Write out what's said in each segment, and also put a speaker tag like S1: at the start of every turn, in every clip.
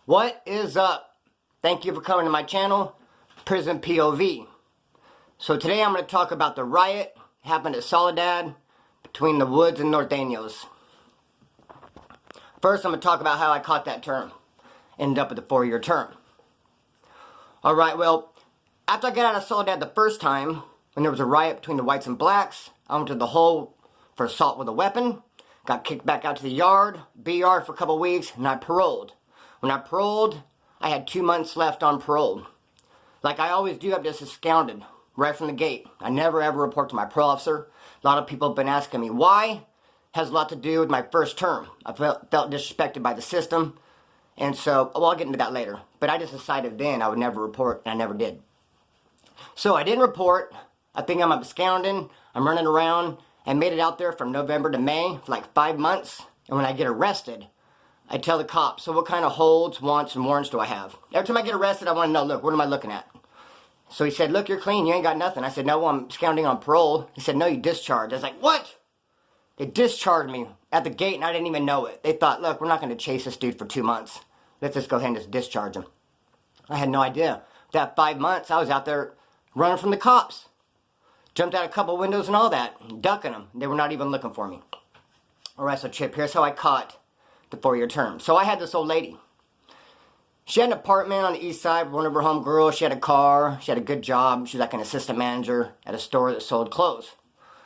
S1: What is up? Thank you for coming to my channel, Prison POV. So today I'm going to talk about the riot happened at Soledad between the Woods and Nortenos. First I'm going to talk about how I caught that term. Ended up with a 4-year term. Alright, well, after I got out of Soledad the first time, when there was a riot between the whites and blacks, I went to the hole for assault with a weapon, got kicked back out to the yard, BR for a couple weeks, and I paroled. When I paroled, I had 2 months left on parole. Like I always do, I'm just astounded right from the gate. I never ever report to my parole officer. A lot of people have been asking me why. It has a lot to do with my first term. I felt disrespected by the system. And so, well, I'll get into that later. But I just decided then I would never report, and I never did. So I didn't report. I think I'm absconding. I'm running around. I made it out there from November to May for like 5 months. And when I get arrested, I tell the cops, so what kind of holds, wants, and warrants do I have? Every time I get arrested, I want to know, look, what am I looking at? So he said, look, you're clean, you ain't got nothing. I said, no, I'm absconding on parole. He said, no, you discharged. I was like, what? They discharged me at the gate and I didn't even know it. They thought, look, we're not going to chase this dude for 2 months. Let's just go ahead and just discharge him. I had no idea. That 5 months, I was out there running from the cops. Jumped out a couple windows and all that, ducking them. They were not even looking for me. Alright, so Chip, here's how I caught the 4-year term. So I had this old lady. She had an apartment on the east side with one of her homegirls. She had a car. She had a good job. She was like an assistant manager at a store that sold clothes.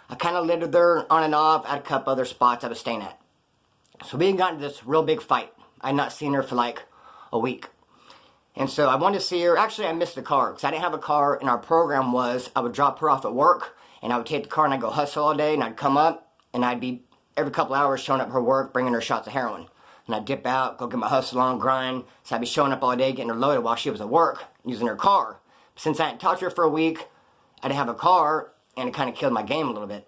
S1: I kind of lived with her on and off at a couple other spots I was staying at. So we got into this real big fight. I had not seen her for like a week. And so I wanted to see her. Actually, I missed the car because I didn't have a car. And our program was I would drop her off at work. And I would take the car and I'd go hustle all day. And I'd come up and I'd be every couple hours showing up her work, bringing her shots of heroin. And I'd dip out, go get my hustle on, grind. So I'd be showing up all day, getting her loaded while she was at work, using her car. Since I hadn't talked to her for a week, I didn't have a car, and it kind of killed my game a little bit.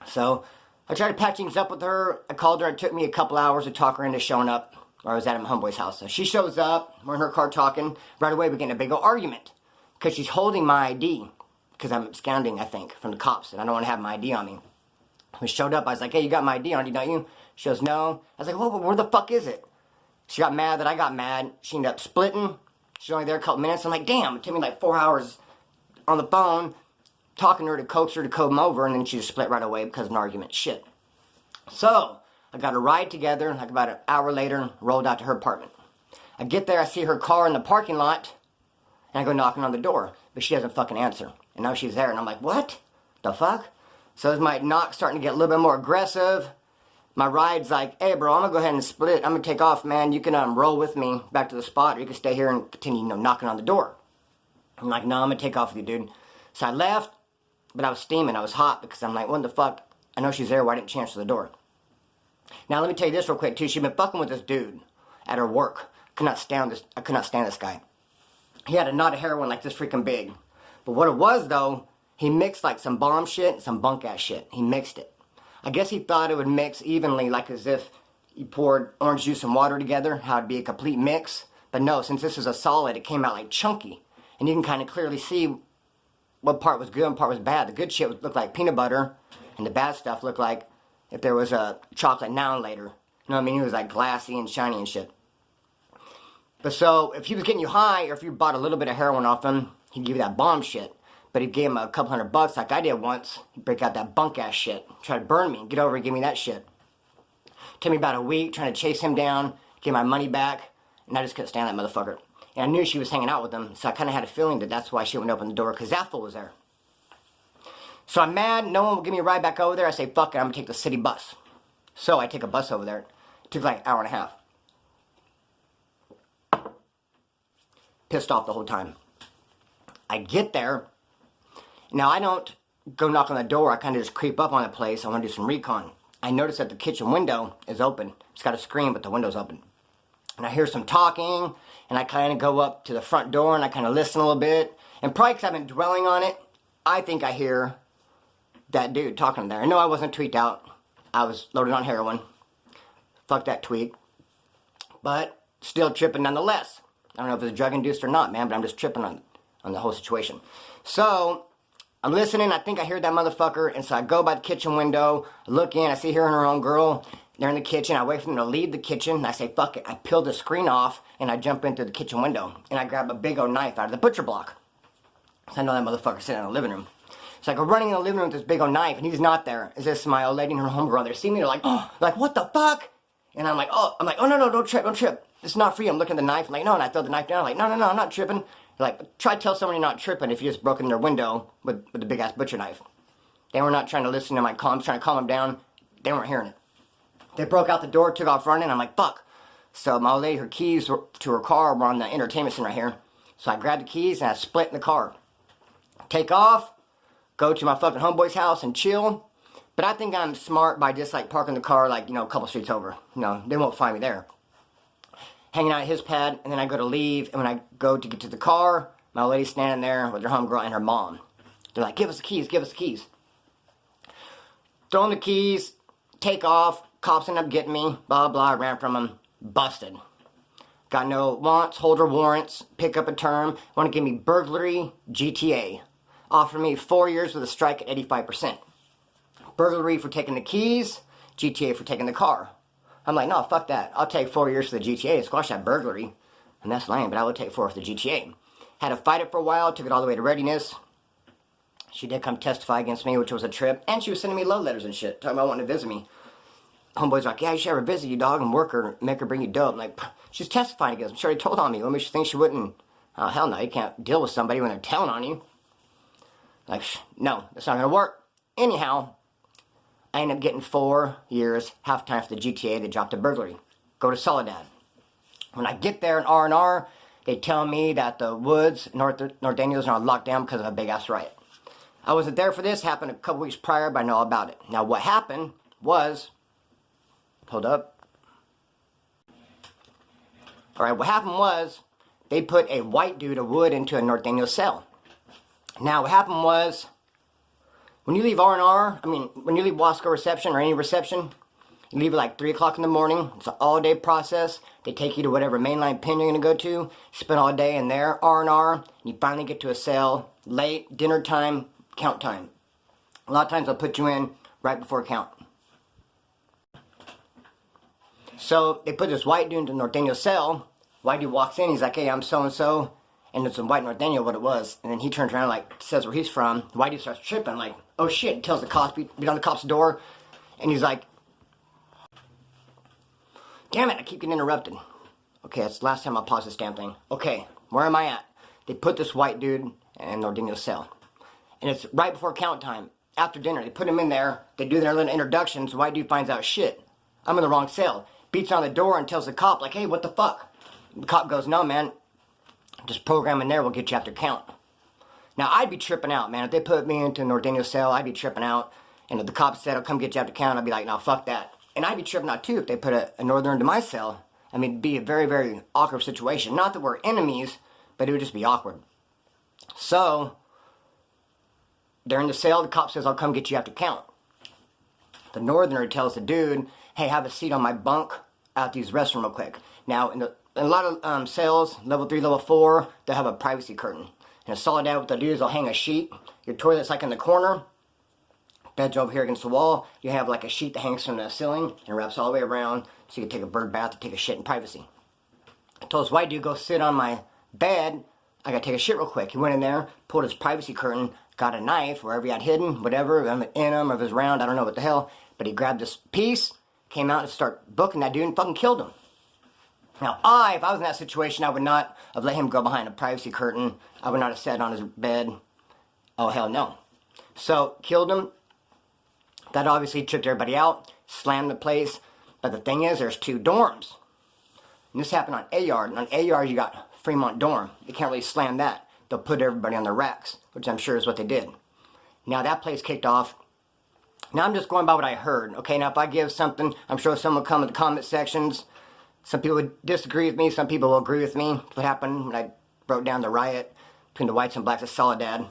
S1: So I tried to patch things up with her. I called her. It took me a couple hours to talk her into showing up, where I was at my homeboy's house. So she shows up. We're in her car talking. Right away, we get in a big old argument because she's holding my ID because I'm absconding, I think, from the cops, and I don't want to have my ID on me. When she showed up, I was like, hey, you got my ID on you, don't you? She goes, no. I was like, well, where the fuck is it? She got mad that I got mad. She ended up splitting. She's only there a couple minutes. I'm like, damn, it took me like 4 hours on the phone talking to her to coax her to come over, and then she just split right away because of an argument. Shit. So, I got a ride together, like about an hour later, rolled out to her apartment. I get there, I see her car in the parking lot, and I go knocking on the door, but she doesn't fucking answer. And now she's there, and I'm like, what the fuck? So as my knock starting to get a little bit more aggressive, my ride's like, hey bro, I'm gonna go ahead and split. I'm gonna take off, man. You can roll with me back to the spot, or you can stay here and continue, knocking on the door. I'm like, no, I'm gonna take off with you, dude. So I left, but I was steaming. I was hot because I'm like, what the fuck? I know she's there. Why didn't she answer the door? Now let me tell you this real quick too. She'd been fucking with this dude at her work. I could not stand this guy. He had a knot of heroin like this freaking big. But what it was though, he mixed like some bomb shit and some bunk ass shit. He mixed it. I guess he thought it would mix evenly, like as if you poured orange juice and water together, how it'd be a complete mix. But no, since this is a solid, it came out like chunky. And you can kind of clearly see what part was good and part was bad. The good shit would look like peanut butter, and the bad stuff looked like if there was a chocolate now and later. You know what I mean? It was like glassy and shiny and shit. But so, if he was getting you high, or if you bought a little bit of heroin off him, he'd give you that bomb shit. But he gave him a couple $100 like I did once. He'd break out that bunk ass shit. Try to burn me. Get over and give me that shit. Took me about a week trying to chase him down. Get my money back. And I just couldn't stand that motherfucker. And I knew she was hanging out with him. So I kind of had a feeling that that's why she wouldn't open the door. Because that fool was there. So I'm mad. No one will give me a ride back over there. I say, fuck it. I'm going to take the city bus. So I take a bus over there. It took like an hour and a half. Pissed off the whole time. I get there. Now, I don't go knock on the door. I kind of just creep up on the place. I want to do some recon. I notice that the kitchen window is open. It's got a screen, but the window's open. And I hear some talking, and I kind of go up to the front door, and I kind of listen a little bit. And probably because I've been dwelling on it, I think I hear that dude talking there. I know I wasn't tweaked out. I was loaded on heroin. Fuck that tweak. But still tripping nonetheless. I don't know if it's drug-induced or not, man, but I'm just tripping on the whole situation. So I'm listening, I think I hear that motherfucker, and so I go by the kitchen window, I look in, I see her and her own girl, They're in the kitchen. I wait for them to leave the kitchen. And I say, fuck it. I peel the screen off, and I jump into the kitchen window. And I grab a big old knife out of the butcher block. So I know that motherfucker's sitting in the living room. So I go running in the living room with this big old knife, and he's not there. It's just my old lady and her homegirl. They see me, they're like, oh, like, what the fuck? And I'm like, oh, no, don't trip, don't trip. It's not for you. I'm looking at the knife. I'm like, no, and I throw the knife down. I'm like, no, I'm not tripping. They're like, try to tell someone you're not tripping if you just broke in their window with the big-ass butcher knife. They were not trying to listen to my calms, trying to calm them down. They weren't hearing it. They broke out the door, took off running. I'm like, fuck. So my old lady, her keys to her car were on the entertainment center right here. So I grabbed the keys and I split in the car. Take off, go to my fucking homeboy's house and chill. But I think I'm smart by just like parking the car like, a couple streets over. They won't find me there. Hanging out at his pad, and then I go to leave. And when I go to get to the car, my old lady's standing there with her homegirl and her mom. They're like, give us the keys, give us the keys. Throwing the keys, take off. Cops end up getting me, blah, blah, I ran from them, busted. Got no wants, holder warrants, pick up a term, want to give me burglary, GTA. Offer me 4 years with a strike at 85%. Burglary for taking the keys, GTA for taking the car. I'm like, no, fuck that. I'll take 4 years for the GTA, squash that burglary. And that's lame, but I would take 4 for the GTA. Had to fight it for a while, took it all the way to readiness. She did come testify against me, which was a trip, and she was sending me love letters and shit, talking about wanting to visit me. Homeboy's like, yeah, you should have her visit you, dog, and work her, make her bring you dope. I'm like, she's testifying against me. She already told on me. What makes you think she wouldn't? Oh, hell no, you can't deal with somebody when they're telling on you. Like, no, that's not going to work. Anyhow, I end up getting 4 years, half time for the GTA. They dropped the burglary. Go to Soledad. When I get there in R&R, they tell me that the woods, Nortenos, are on lockdown because of a big-ass riot. I wasn't there for this. Happened a couple weeks prior, but I know all about it. Now, what happened was... Hold up. Alright, what happened was, they put a white dude of wood into a Norteño cell. Now, what happened was, when you leave R&R, when you leave Wasco reception or any reception, you leave at like 3 o'clock in the morning. It's an all-day process. They take you to whatever mainline pin you're going to go to. Spend all day in there, R&R. And you finally get to a cell, late, dinner time, count time. A lot of times they'll put you in right before count. So, they put this white dude into the Norteño cell. White dude walks in, he's like, hey, I'm so-and-so. And it's a white Norteño, what it was. And then he turns around, like, says where he's from. The white dude starts tripping, I'm like, oh shit. He tells the cops, beat on the cop's door. And he's like, damn it, I keep getting interrupted. Okay, that's the last time I'll pause this damn thing. Okay, where am I at? They put this white dude in Norteño's cell. And it's right before count time. After dinner, they put him in there. They do their little introductions. The white dude finds out, shit, I'm in the wrong cell. Beats on the door and tells the cop, like, hey, what the fuck? The cop goes, no, man, just program in there, we'll get you after count. Now, I'd be tripping out, man. If they put me into Norteño's cell, I'd be tripping out. And if the cop said, I'll come get you after count, I'd be like, no, fuck that. And I'd be tripping out, too, if they put a northerner into my cell. It'd be a very, very awkward situation. Not that we're enemies, but it would just be awkward. So, they're in the cell, the cop says, I'll come get you after count. The northerner tells the dude, hey, have a seat on my bunk out to use the restroom real quick. Now, in a lot of cells, level 3, level 4, they'll have a privacy curtain. In a Soledad, what they'll do is they'll hang a sheet. Your toilet's like in the corner. Bed's over here against the wall. You have like a sheet that hangs from the ceiling and wraps all the way around so you can take a bird bath or take a shit in privacy. I told this white dude, go sit on my bed. I gotta take a shit real quick. He went in there, pulled his privacy curtain, got a knife, wherever he had hidden, whatever, in him, or if it was round, I don't know what the hell. But he grabbed this piece, came out and started booking that dude and fucking killed him. Now, if I was in that situation, I would not have let him go behind a privacy curtain. I would not have sat on his bed. Oh, hell no. So, killed him. That obviously tripped everybody out, slammed the place. But the thing is, there's 2 dorms. And this happened on A-Yard. And on A-Yard, you got Fremont Dorm. They can't really slam that. They'll put everybody on their racks, which I'm sure is what they did. Now, that place kicked off. Now, I'm just going by what I heard. Okay, now if I give something, I'm sure someone will come in the comment sections. Some people would disagree with me. Some people will agree with me. What happened when I broke down the riot between the whites and blacks at Soledad.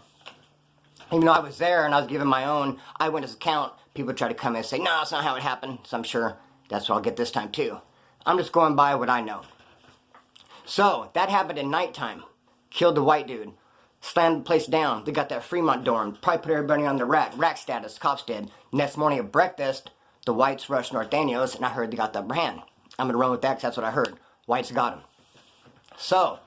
S1: Even though I was there and I was giving my own eyewitness account, people would try to come in and say, no, that's not how it happened. So I'm sure that's what I'll get this time too. I'm just going by what I know. So, that happened at nighttime. Killed the white dude. Slammed the place down. They got that Fremont dorm. Probably put everybody on the rack. Rack status. Cops did. Next morning at breakfast, the whites rushed Nortenos, and I heard they got the upper hand. I'm going to run with that because that's what I heard. Whites got them. So,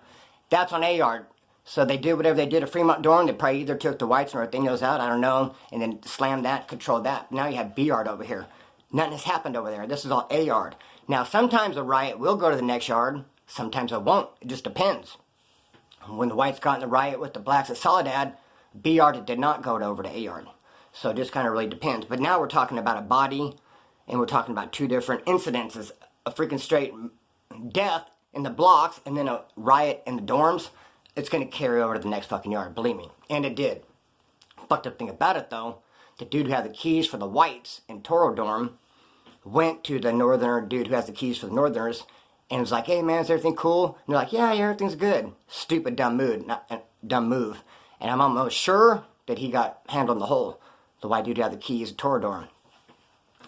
S1: that's on A yard. So they did whatever they did at Fremont Dorm. They probably either took the whites or Nortenos out, I don't know, and then slammed that, controlled that. Now you have B yard over here. Nothing has happened over there. This is all A yard. Now, sometimes a riot will go to the next yard. Sometimes it won't. It just depends. When the whites got in the riot with the blacks at Soledad, B yard did not go over to A yard. So it just kind of really depends. But now we're talking about a body, and we're talking about two different incidences. A freaking straight death in the blocks, and then a riot in the dorms. It's going to carry over to the next fucking yard, believe me. And it did. Fucked up thing about it, though, the dude who had the keys for the whites in Toro Dorm went to the northerner dude who has the keys for the northerners and was like, hey man, is everything cool? And they're like, yeah, everything's good. Stupid, dumb move. And I'm almost sure that he got handled in the hole. The white dude who had the keys at Toro Dorm.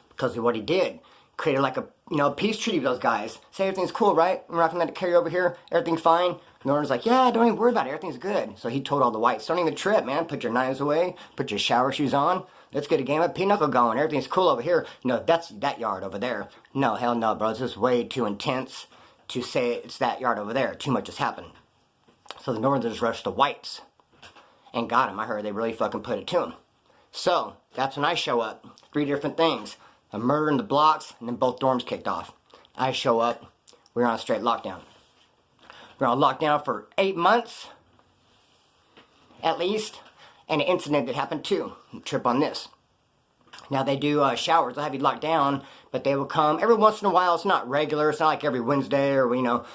S1: Because of what he did. Created like a, peace treaty with those guys. Say everything's cool, right? We're not going to let it carry over here. Everything's fine. Norton's like, yeah, don't even worry about it. Everything's good. So he told all the whites, don't even trip, man. Put your knives away. Put your shower shoes on. Let's get a game of pinochle going. Everything's cool over here. No, that's that yard over there. No, hell no, bro. This is way too intense to say it's that yard over there. Too much has happened. So the Northerners rushed the whites and got him. I heard they really fucking put it to him. So that's when I show up. 3 different things. A murder in the blocks, and then both dorms kicked off. I show up. We're on a straight lockdown. We're on lockdown for 8 months, at least, and an incident that happened too. Trip on this. Now they do showers. They'll have you locked down, but they will come every once in a while. It's not regular. It's not like every Wednesday or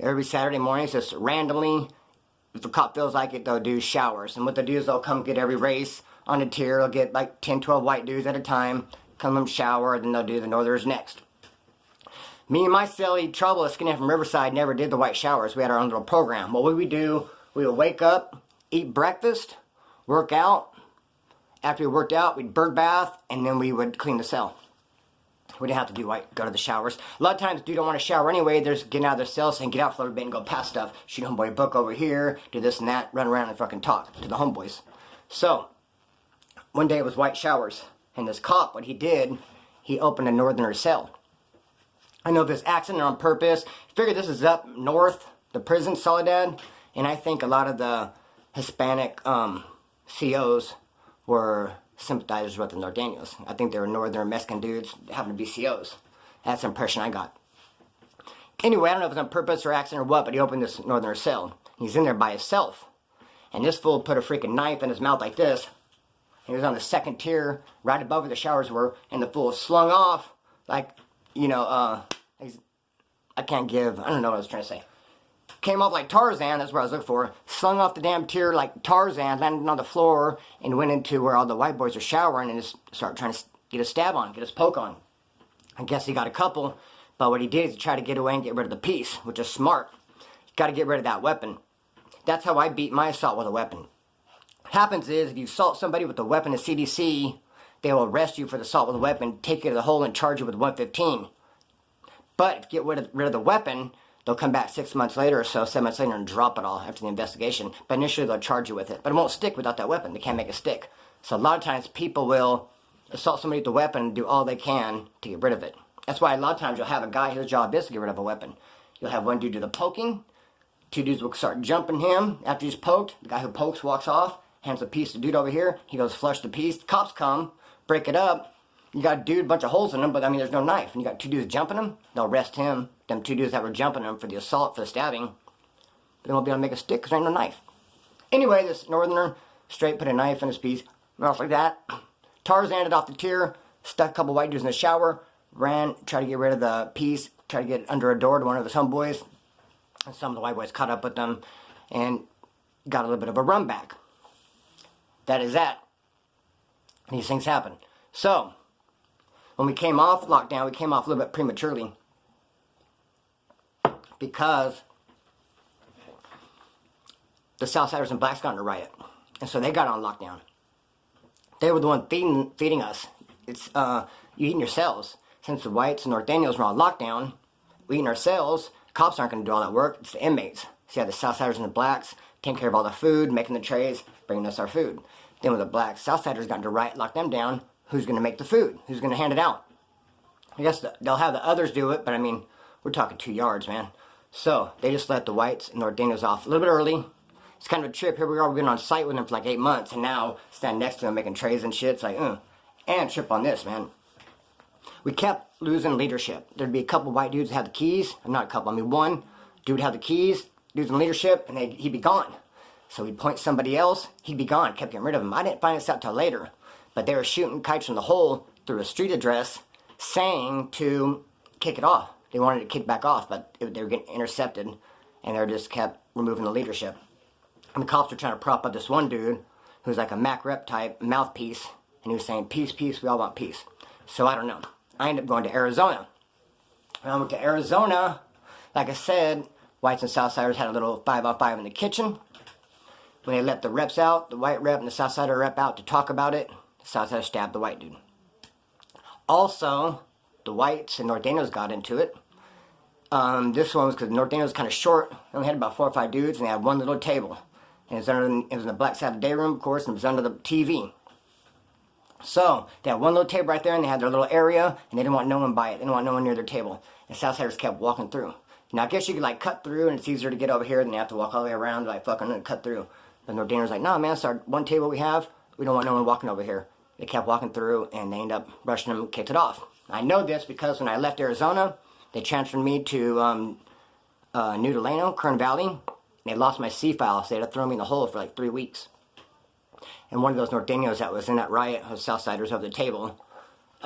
S1: every Saturday morning. It's just randomly. If the cop feels like it, they'll do showers. And what they'll do is they'll come get every race on a tier. They'll get like 10, 12 white dudes at a time. Come and shower, then they'll do the northerners next. Me and my silly trouble at Skinhead from Riverside never did the white showers. We had our own little program. What would we do? We would wake up, eat breakfast, work out. After we worked out, we'd bird bath, and then we would clean the cell. We didn't have to do go to the showers. A lot of times, dudes don't want to shower anyway. They're just getting out of their cell saying, get out for a little bit and go past stuff. Shoot a homeboy book over here, do this and that, run around and fucking talk to the homeboys. So, one day it was white showers. And this cop, what he did, he opened a northerner cell. I know this accident on purpose. Figure this is up north, the prison, Soledad. And I think a lot of the Hispanic COs were sympathizers with the Nortenos. I think they were northern Mexican dudes that happened to be COs. That's the impression I got. Anyway, I don't know if it was on purpose or accident or what, but he opened this northerner cell. He's in there by himself. And this fool put a freaking knife in his mouth like this. He was on the second tier, right above where the showers were, and the fool slung off, like, I don't know what I was trying to say. Came off like Tarzan, that's what I was looking for, slung off the damn tier like Tarzan, landed on the floor, and went into where all the white boys are showering, and just started trying to get a stab on, get his poke on. I guess he got a couple, but what he did is he tried to get away and get rid of the piece, which is smart. You gotta get rid of that weapon. That's how I beat my assault with a weapon. What happens is, if you assault somebody with a weapon at CDC, they will arrest you for the assault with a weapon, take you to the hole, and charge you with 115. But if you get rid of the weapon, they'll come back 6 months later or so, 7 months later, and drop it all after the investigation. But initially, they'll charge you with it. But it won't stick without that weapon. They can't make it stick. So a lot of times, people will assault somebody with a weapon and do all they can to get rid of it. That's why a lot of times, you'll have a guy whose job is to get rid of a weapon. You'll have one dude do the poking. 2 dudes will start jumping him after he's poked. The guy who pokes walks off, hands a piece to the dude over here. He goes flush the piece. The cops come, break it up. You got a dude, a bunch of holes in him, but I mean, there's no knife. And you got 2 dudes jumping him. They'll arrest him. Them 2 dudes that were jumping him for the assault, for the stabbing. But they won't be able to make a stick because there ain't no knife. Anyway, this northerner straight put a knife in his piece. Mouth like that. Tarzaned it off the tier. Stuck a couple white dudes in the shower. Ran, tried to get rid of the piece. Tried to get under a door to one of his homeboys. And some of the white boys caught up with them. And got a little bit of a run back. That is that. These things happen. So, when we came off lockdown, we came off a little bit prematurely. Because the Southsiders and Blacks got in a riot. And so they got on lockdown. They were the one feeding us. It's, you eat in your cells. Since the whites and Nortenos were on lockdown, we eat in our cells. Cops aren't going to do all that work. It's the inmates. So you have the Southsiders and the Blacks taking care of all the food, making the trays, bringing us our food. Then when the Blacks, Southsiders got into a riot, locked them down, who's going to make the food? Who's going to hand it out? I guess they'll have the others do it, but I mean, we're talking 2 yards, man. So they just let the whites and Nortenos off a little bit early. It's kind of a trip. Here we are, we've been on site with them for like 8 months, and now stand next to them making trays and shit. It's like, and trip on this, man. We kept losing leadership. There'd be a couple white dudes that had the keys. Not a couple, I mean one dude had the keys, dudes in leadership, and he'd be gone. So we'd point somebody else, he'd be gone, kept getting rid of him. I didn't find this out till later, but they were shooting kites from the hole through a street address saying to kick it off. They wanted to kick back off, but they were getting intercepted, and they just kept removing the leadership. And the cops were trying to prop up this one dude who was like a Mac rep type mouthpiece, and he was saying, peace, peace, we all want peace. So I don't know. I ended up going to Arizona. When I went to Arizona, like I said, whites and Southsiders had a little 5-on-5 in the kitchen. When they let the reps out, the white rep and the Southsider rep out to talk about it, the Southsider stabbed the white dude. Also, the whites and Nortenos got into it. This one was because Nortenos was kind of short. They only had about 4 or 5 dudes, and they had one little table. And it was in the black side of the day room, of course, and it was under the TV. So, they had one little table right there, and they had their little area, and they didn't want no one by it. They didn't want no one near their table. And Southsiders kept walking through. Now, I guess you could, like, cut through, and it's easier to get over here than you have to walk all the way around, like, fucking cut through. But Nortenos like, nah, man, it's our one table we have. We don't want no one walking over here. They kept walking through, and they ended up rushing them and kicked it off. I know this because when I left Arizona, they transferred me to New Delano, Kern Valley. They lost my C file, so they had to throw me in the hole for like 3 weeks. And one of those Nortenos that was in that riot, of Southsiders over the table,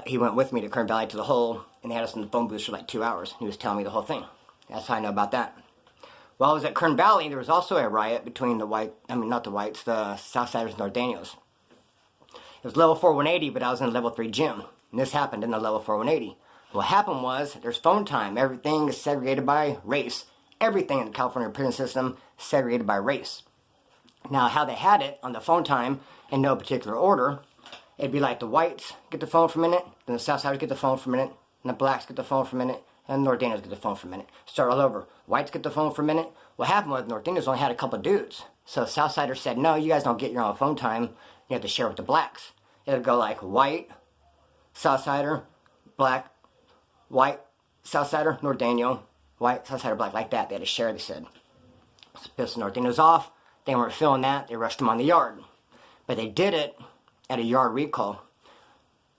S1: he went with me to Kern Valley to the hole, and they had us in the phone booth for like 2 hours. He was telling me the whole thing. That's how I know about that. While I was at Kern Valley, there was also a riot between the Southsiders and Nortenos. It was level 4 180, but I was in level 3 gym. And this happened in the level 4 180. What happened was, there's phone time. Everything is segregated by race. Everything in the California prison system is segregated by race. Now, how they had it on the phone time, in no particular order, it'd be like the whites get the phone for a minute, then the Southsiders get the phone for a minute, and the blacks get the phone for a minute, and the Nortenos get the phone for a minute. Start all over. Whites get the phone for a minute. What happened was, Nortenos only had a couple dudes. So Southsiders said, no, you guys don't get your own phone time. You have to share with the blacks. It would go like white, Southsider, black, white, Southsider, Norteño, white, Southsider, black, like that. They had to share, they said. So pissed the Nortenos off. They weren't feeling that. They rushed them on the yard. But they did it at a yard recall.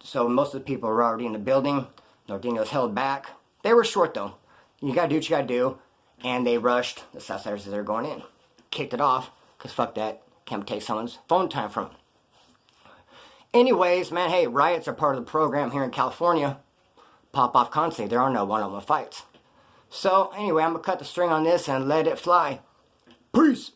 S1: So most of the people were already in the building. Nortenos held back. They were short, though. You gotta do what you gotta do. And they rushed the Southsiders as they were going in. Kicked it off, because fuck that. Can't take someone's phone time from them. Anyways, man, hey, riots are part of the program here in California. Pop off constantly. There are no one-on-one fights. So, anyway, I'm going to cut the string on this and let it fly. Peace!